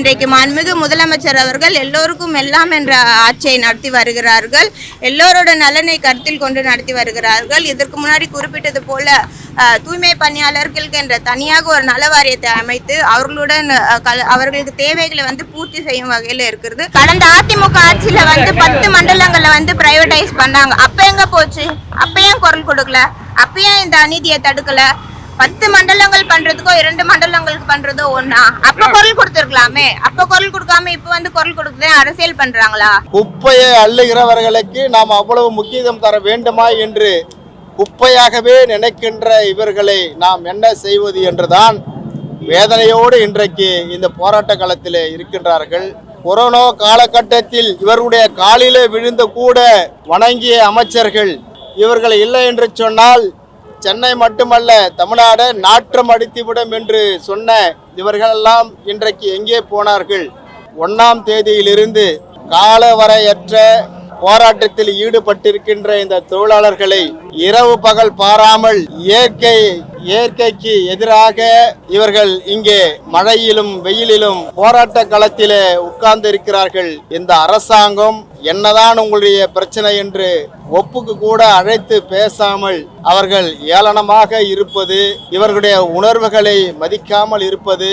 இன்றைக்கு மாண்புமிகு முதலமைச்சர் அவர்கள் எல்லோருக்கும் எல்லாம் என்ற ஆட்சியை நடத்தி வருகிறார்கள். எல்லோரோட நலனை கருத்தில் கொண்டு நடத்தி வருகிறார்கள். இதற்கு முன்னாடி குறிப்பிட்டது போல தூய்மை பணியாளர்களுக்கு என்ற தனியாக ஒரு நல வாரியத்தை அமைத்து அவர்களுடன் அவர்களுக்கு தேவைகளை பூர்த்தி செய்யும் வகையில் இருக்கிறது. கடந்த அதிமுக ஆட்சியில 10 மண்டலங்களை பிரைவேடைஸ் பண்ணாங்க. அப்ப எங்க போச்சு? அப்ப ஏன் குரல் கொடுக்கல? அப்ப ஏன் இந்த அநீதியை தடுக்கல? 10 மண்டலங்கள் பண்றதுக்கோ 2 மண்டலங்களுக்கு பண்றதோ ஒண்ணா? அப்ப குரல் கொடுத்திருக்கலாமே. அப்ப குரல் கொடுக்காம இப்ப குரல் கொடுத்து அரசியல் பண்றாங்களா? குப்பையை அள்ளுகிறவர்களுக்கு நாம் அவ்வளவு முக்கியத்துவம் தர வேண்டுமா என்று குப்பையாகவே நினைக்கின்ற இவர்களை நாம் என்ன செய்வது என்றுதான் வேதனையோடு இன்றைக்கு இந்த போராட்ட களத்தில் இருக்கின்றார்கள். கொரோனா காலகட்டத்தில் இவருடைய காலிலே விழுந்து கூட வணங்கிய அமைச்சர்கள் இவர்கள் இல்லை என்று சொன்னால் சென்னை மட்டுமல்ல தமிழ்நாடு நாற்றம் அடித்துவிடும் என்று சொன்ன இவர்களெல்லாம் இன்றைக்கு எங்கே போனார்கள்? 1ஆம் தேதியிலிருந்து காலவரையற்ற போராட்டத்தில் ஈடுபட்டிருக்கின்ற இந்த தொழிலாளர்களை இரவு பகல் பாராமல் இயற்கைக்கு எதிராக இவர்கள் இங்கே மழையிலும் வெயிலிலும் போராட்ட களத்திலே உட்கார்ந்து இருக்கிறார்கள். இந்த அரசாங்கம் என்னதான் உங்களுடைய பிரச்சனை என்று ஒப்புக்கு கூட அழைத்து பேசாமல் அவர்கள் ஏளனமாக இருப்பது, இவர்களுடைய உணர்வுகளை மதிக்காமல் இருப்பது